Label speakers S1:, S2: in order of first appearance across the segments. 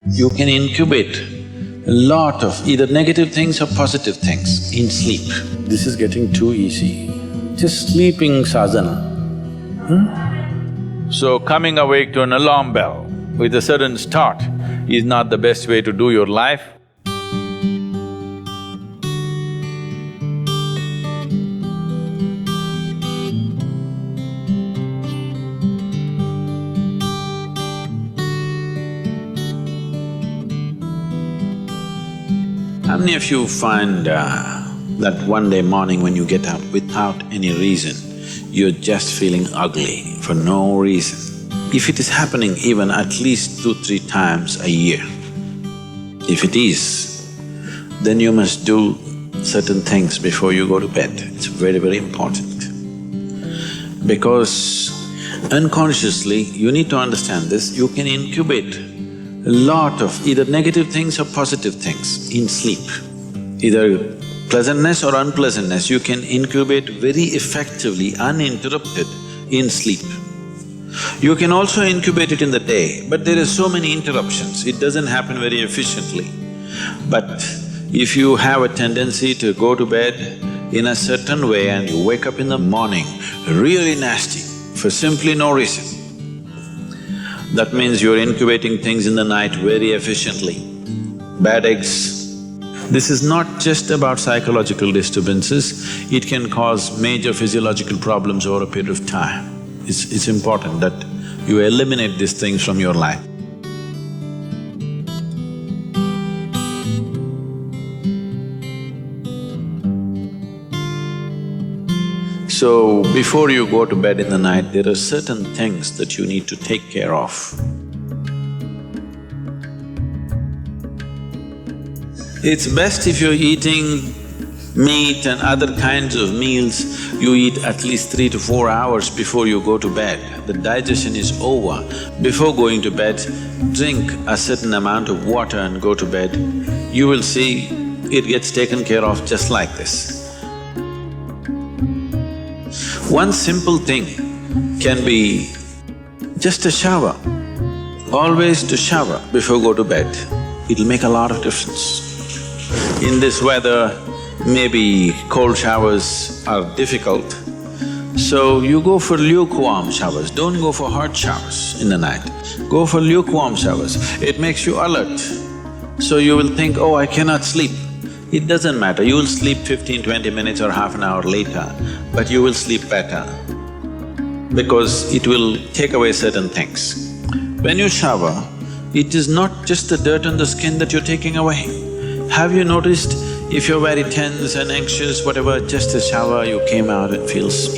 S1: You can incubate a lot of either negative things or positive things in sleep. This is getting too easy. Just sleeping sadhana. So coming awake to an alarm bell with a sudden start is not the best way to do your life. How many of you find that one day morning when you get up without any reason, you're just feeling ugly for no reason? If it is happening even at least 2-3 times a year, if it is, then you must do certain things before you go to bed. It's very, very important. Because unconsciously, you need to understand this, you can incubate a lot of either negative things or positive things in sleep. Either pleasantness or unpleasantness, you can incubate very effectively, uninterrupted in sleep. You can also incubate it in the day, but there are so many interruptions, it doesn't happen very efficiently. But if you have a tendency to go to bed in a certain way and you wake up in the morning really nasty for simply no reason, that means you're incubating things in the night very efficiently. Bad eggs. This is not just about psychological disturbances, it can cause major physiological problems over a period of time. It's important that you eliminate these things from your life. So, before you go to bed in the night, there are certain things that you need to take care of. It's best if you're eating meat and other kinds of meals, you eat at least 3 to 4 hours before you go to bed. The digestion is over. Before going to bed, drink a certain amount of water and go to bed. You will see it gets taken care of just like this. One simple thing can be just a shower. Always to shower before go to bed, it'll make a lot of difference. In this weather, maybe cold showers are difficult, so you go for lukewarm showers, don't go for hot showers in the night. Go for lukewarm showers, it makes you alert. So you will think, oh, I cannot sleep. It doesn't matter, you will sleep 15-20 minutes or half an hour later, but you will sleep better because it will take away certain things. When you shower, it is not just the dirt on the skin that you're taking away. Have you noticed if you're very tense and anxious, whatever, just a shower, you came out, it feels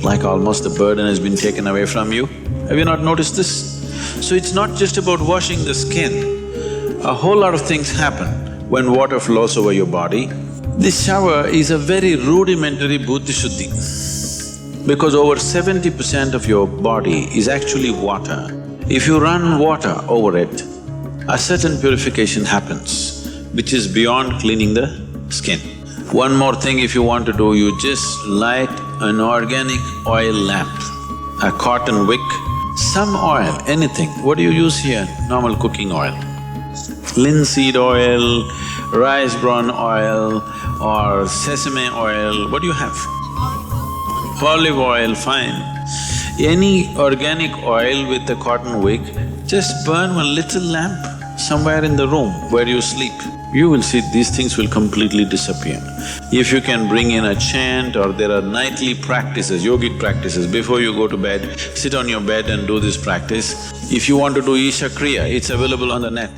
S1: like almost the burden has been taken away from you? Have you not noticed this? So it's not just about washing the skin, a whole lot of things happen when water flows over your body. This shower is a very rudimentary buddhi shuddhi because over 70% of your body is actually water. If you run water over it, a certain purification happens, which is beyond cleaning the skin. One more thing if you want to do, you just light an organic oil lamp, a cotton wick, some oil, anything. What do you use here? Normal cooking oil. Linseed oil, rice bran oil or sesame oil, what do you have? Olive oil, fine. Any organic oil with a cotton wick, just burn one little lamp somewhere in the room where you sleep. You will see these things will completely disappear. If you can bring in a chant or there are nightly practices, yogic practices, before you go to bed, sit on your bed and do this practice. If you want to do Isha Kriya, it's available on the net.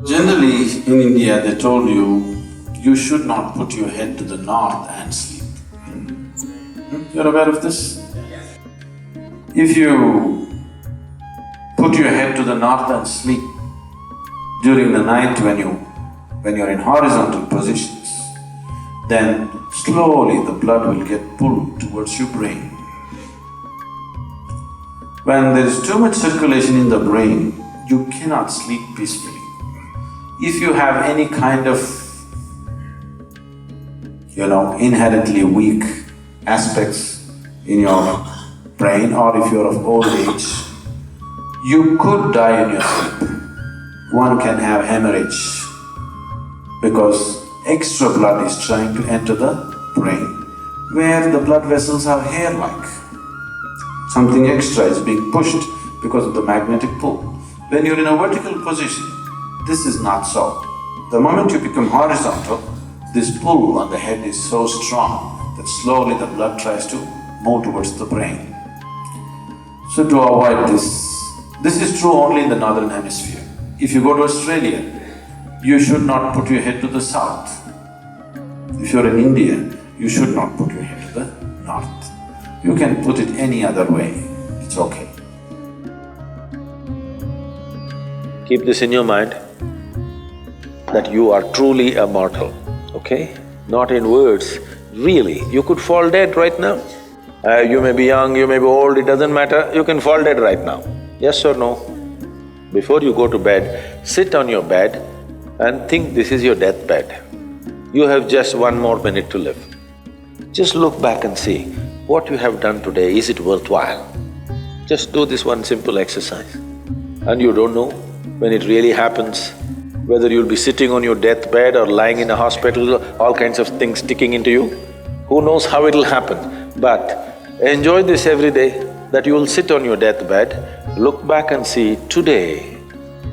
S1: Generally, in India, they told you should not put your head to the north and sleep. You're aware of this? If you put your head to the north and sleep during the night when you're in horizontal positions, then slowly the blood will get pulled towards your brain. When there is too much circulation in the brain, you cannot sleep peacefully. If you have any kind of, inherently weak aspects in your brain, or if you're of old age, you could die in your sleep. One can have hemorrhage because extra blood is trying to enter the brain, where the blood vessels are hair-like. Something extra is being pushed because of the magnetic pull. When you're in a vertical position, this is not so. The moment you become horizontal, this pull on the head is so strong that slowly the blood tries to move towards the brain. So to avoid this is true only in the northern hemisphere. If you go to Australia, you should not put your head to the south. If you're in India, you should not put your head to the north. You can put it any other way, it's okay.
S2: Keep this in your mind, that you are truly immortal, okay? Not in words, really, you could fall dead right now. You may be young, you may be old, it doesn't matter, you can fall dead right now. Yes or no? Before you go to bed, sit on your bed and think this is your deathbed. You have just 1 more minute to live. Just look back and see, what you have done today, is it worthwhile? Just do this one simple exercise. And you don't know when it really happens, whether you'll be sitting on your deathbed or lying in a hospital, all kinds of things sticking into you. Who knows how it'll happen? But enjoy this every day, that you will sit on your deathbed, look back and see, today,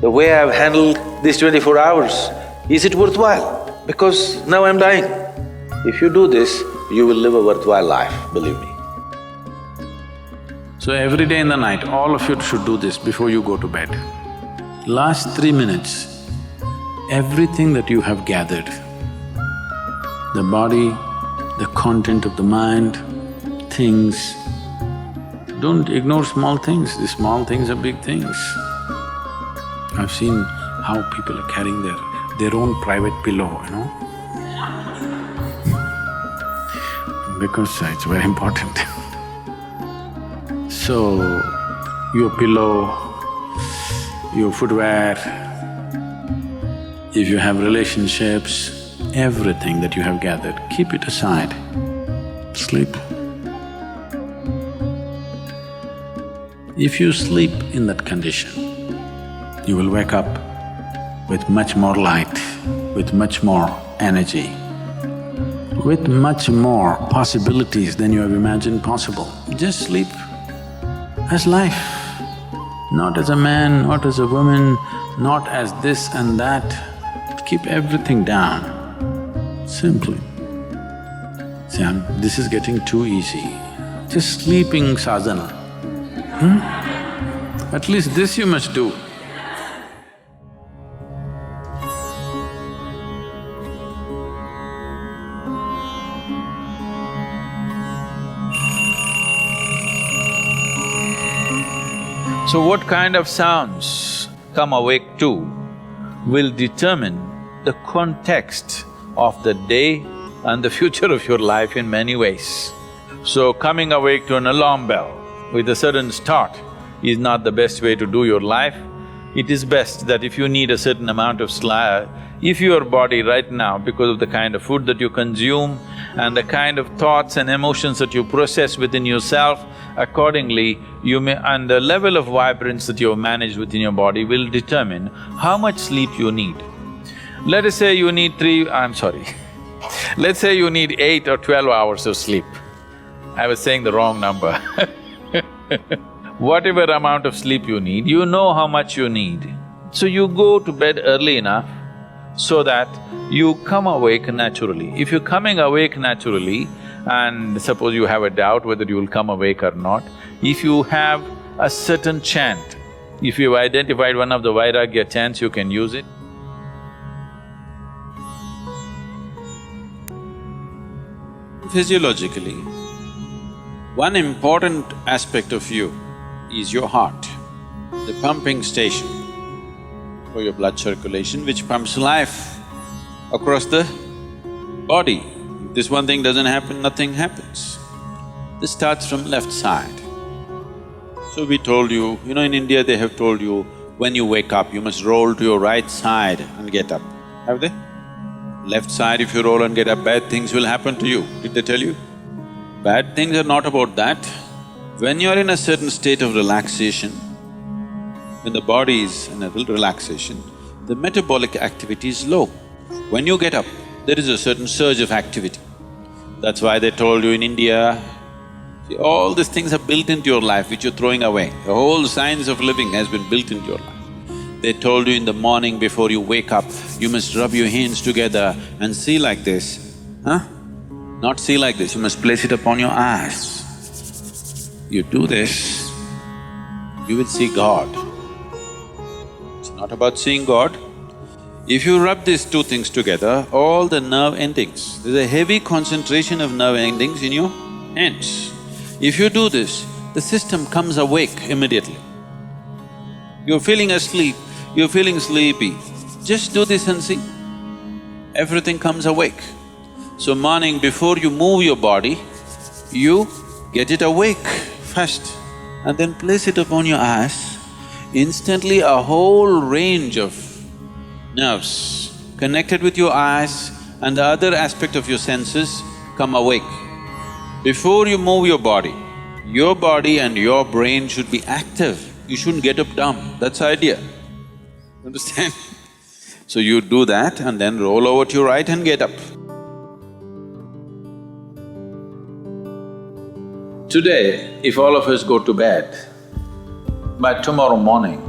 S2: the way I've handled these 24 hours, is it worthwhile? Because now I'm dying. If you do this, you will live a worthwhile life, believe me.
S1: So every day in the night, all of you should do this before you go to bed. Last 3 minutes, everything that you have gathered, the body, the content of the mind, things, don't ignore small things, the small things are big things. I've seen how people are carrying their own private pillow, you know, because it's very important. So, your pillow, your footwear, if you have relationships, everything that you have gathered, keep it aside, sleep. If you sleep in that condition, you will wake up with much more light, with much more energy, with much more possibilities than you have imagined possible. Just sleep as life, not as a man, not as a woman, not as this and that. Keep everything down, simply. See, this is getting too easy. Just sleeping sadhana. At least this you must do. So what kind of sounds come awake to will determine the context of the day and the future of your life in many ways. So coming awake to an alarm bell with a sudden start is not the best way to do your life. It is best that if you need a certain amount of sleep, if your body right now, because of the kind of food that you consume and the kind of thoughts and emotions that you process within yourself, accordingly you may… and the level of vibrance that you have managed within your body will determine how much sleep you need. Let us say you need let's say you need 8 or 12 hours of sleep. I was saying the wrong number Whatever amount of sleep you need, you know how much you need. So you go to bed early enough so that you come awake naturally. If you're coming awake naturally, and suppose you have a doubt whether you will come awake or not, if you have a certain chant, if you've identified one of the Vairagya chants, you can use it. Physiologically, one important aspect of you is your heart, the pumping station for your blood circulation, which pumps life across the body. If this one thing doesn't happen, nothing happens. This starts from left side. So we told you, in India they have told you, when you wake up, you must roll to your right side and get up. Have they? Left side, if you roll and get up, bad things will happen to you. Did they tell you? Bad things are not about that. When you're in a certain state of relaxation, when the body is in a relaxation, the metabolic activity is low. When you get up, there is a certain surge of activity. That's why they told you in India, see, all these things are built into your life which you're throwing away. The whole science of living has been built into your life. They told you in the morning before you wake up, you must rub your hands together and see like this, huh? Not see like this, you must place it upon your eyes. You do this, you will see God. It's not about seeing God. If you rub these two things together, all the nerve endings, there's a heavy concentration of nerve endings in your hands. If you do this, the system comes awake immediately. You're feeling asleep, you're feeling sleepy, just do this and see. Everything comes awake. So morning before you move your body, you get it awake first and then place it upon your eyes. Instantly a whole range of nerves connected with your eyes and the other aspect of your senses come awake. Before you move your body and your brain should be active. You shouldn't get up dumb, that's the idea. Understand? So you do that and then roll over to your right and get up. Today, if all of us go to bed, by tomorrow morning,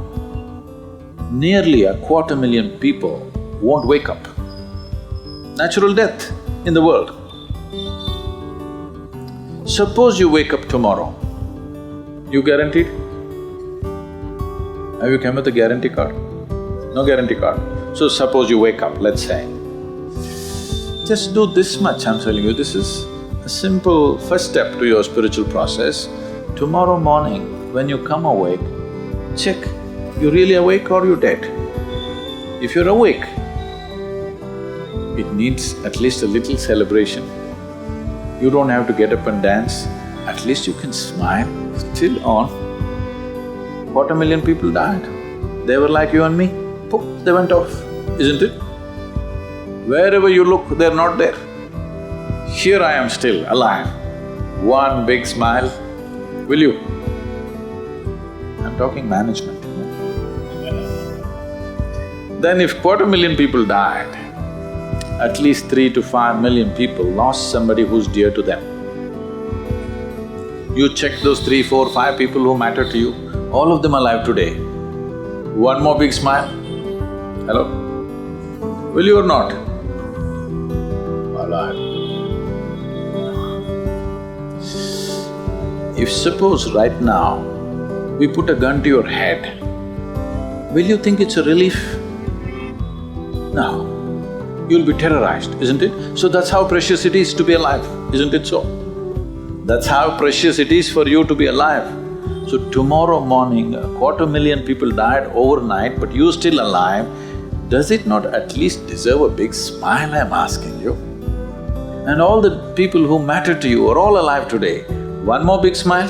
S1: nearly 250,000 people won't wake up. Natural death in the world. Suppose you wake up tomorrow, you guaranteed? Have you come with a guarantee card? No guarantee card. So suppose you wake up, let's say. Just do this much, I'm telling you, this is a simple first step to your spiritual process. Tomorrow morning, when you come awake, check, you really awake or you dead? If you're awake, it needs at least a little celebration. You don't have to get up and dance, at least you can smile, still on. 250,000 people died. They were like you and me, poof, they went off, isn't it? Wherever you look, they're not there. Here I am still, alive. One big smile, will you? I'm talking management, you know? Then if 250,000 people died, at least 3 to 5 million people lost somebody who's dear to them. You check those 3, 4, 5 people who matter to you, all of them alive today. One more big smile, hello? Will you or not? Alive. If suppose right now, we put a gun to your head, will you think it's a relief? No. You'll be terrorized, isn't it? So that's how precious it is to be alive, isn't it so? That's how precious it is for you to be alive. So tomorrow morning, 250,000 people died overnight, but you're still alive. Does it not at least deserve a big smile, I'm asking you? And all the people who matter to you are all alive today. One more big smile?